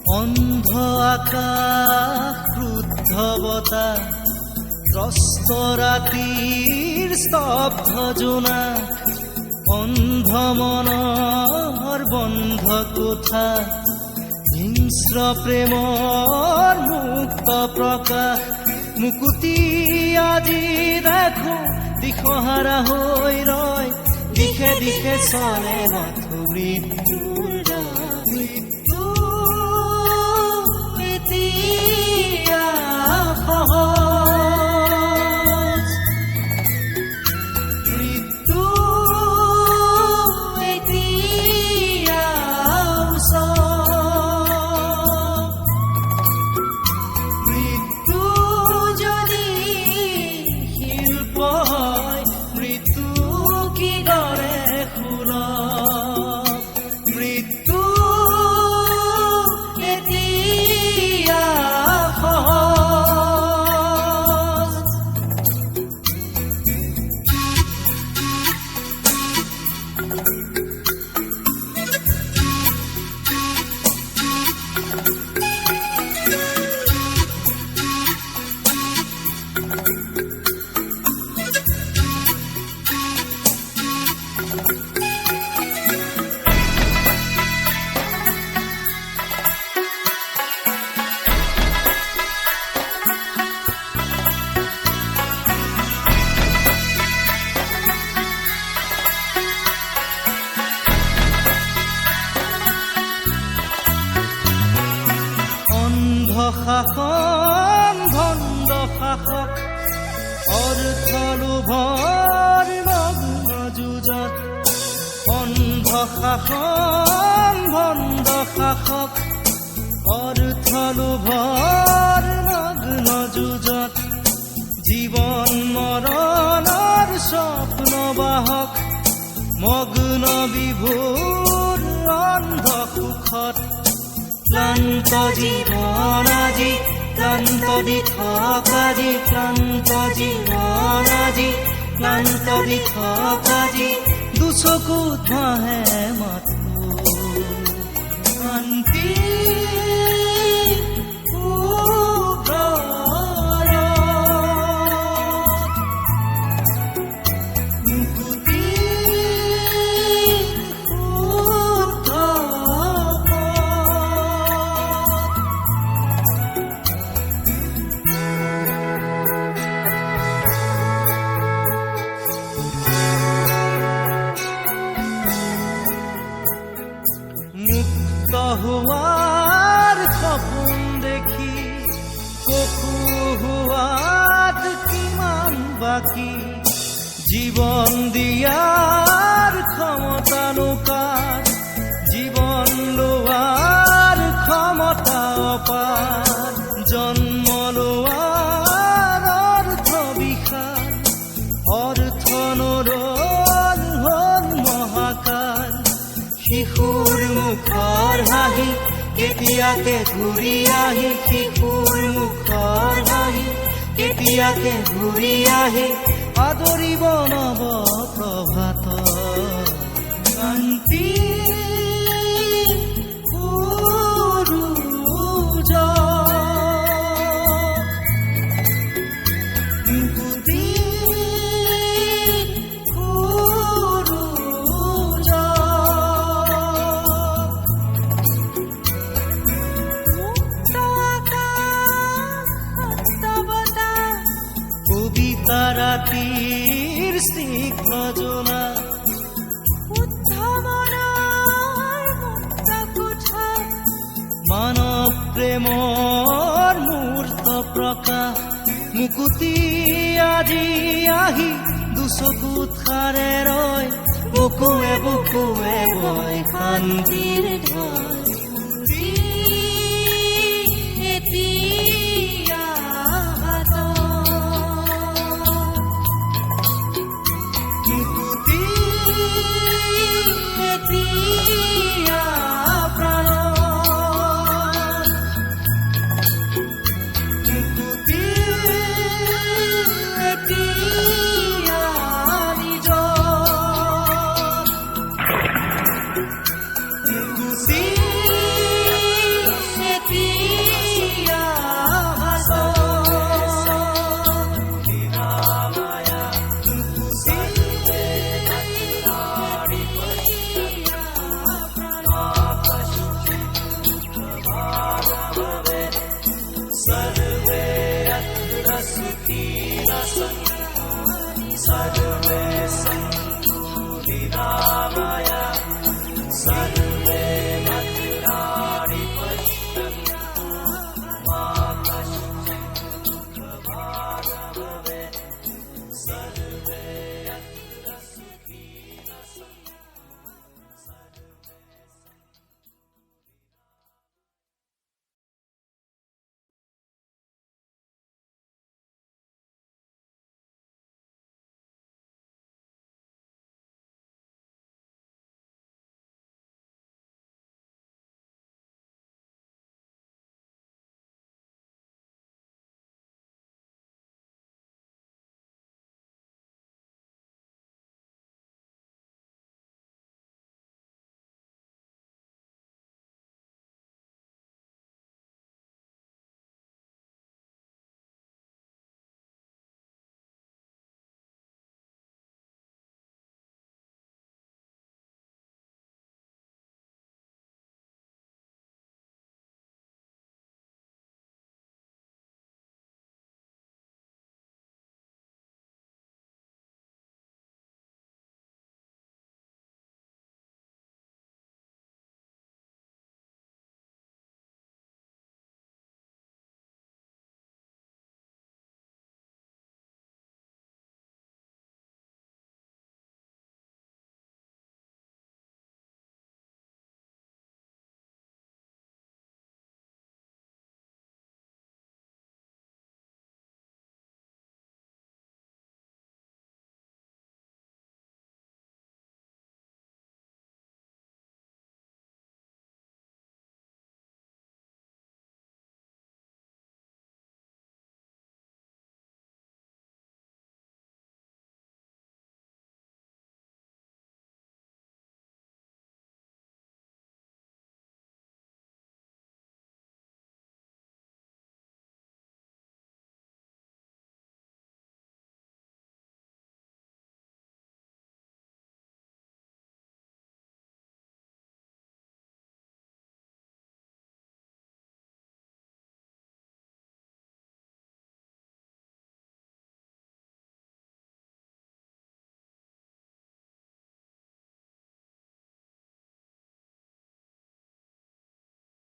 অন্ধ আকাশ ক্ৰুদ্ধ বতাহ ত্ৰস্ত ৰাতিৰ স্তব্ধ জোনাক অন্ধ মনৰ বন্ধ কোঠা হিংস্ৰ প্ৰেমৰ মুক্ত প্ৰকাশ মুকুতি আজি দেখো দিশহাৰা হৈ ৰয় দিশে দিশে চলে মাথো মৃত্যুৰ মৃত্যু এতিয়া সহজ মৃত্যু এতিয়া ওচৰ মৃত্যু যদি শিল্প হয় মৃত্যু কিদৰে সুলভ মৃত্যু এতিয়া সহজ শাসন ভণ্ড শাসক অৰ্থ লোভৰ নগ্ন যুঁজত অন্ধ শাসন ভণ্ড শাসক অৰ্থ লোভৰ নগ্ন যুঁজত জীৱন মৰণৰ স্বপ্ন বাহক মগ্ন বিভোৰ অন্ধ সুখত ক্লান্ত জীবন আজি ক্লান্ত দিঠক আজি ক্লান্ত জীবন আজি ক্লান্ত দিঠক আজি দুচকুত ভাহে মাথো শান্তি হোৱাৰ সপোন দেখি কপু হোৱাত কিমান বাকী জীৱন দিয়াৰ ক্ষমতা লোকাৰ জীৱন লোৱাৰ ক্ষমতা অপাৰ জন্ম লোৱাৰ অৰ্থ বিশাল অৰ্থ নৰল হ'ল মহাকাল শিশুৰ মুখৰ হাঁহি কেতিয়াকে ঘূৰি আহি শিশুৰ মুখৰ হাঁহি কেতিয়াকে ঘূৰি আহি আদৰিব নৱ প্ৰভাত শান্তি ৰাতিৰ স্নিগ্ধ জোনা শুদ্ধ মনৰ মুক্ত কোঠা মানৱ প্ৰেমৰ মূৰ্ত প্ৰকাশ মুকুতি আজি আহি দুচকুত সাৰে ৰয় বুকুৱে বুকুৱে বয় শান্তিৰ ঢল See सुखिनः सन्तु सर्वे सन्तु निरामया सर्वे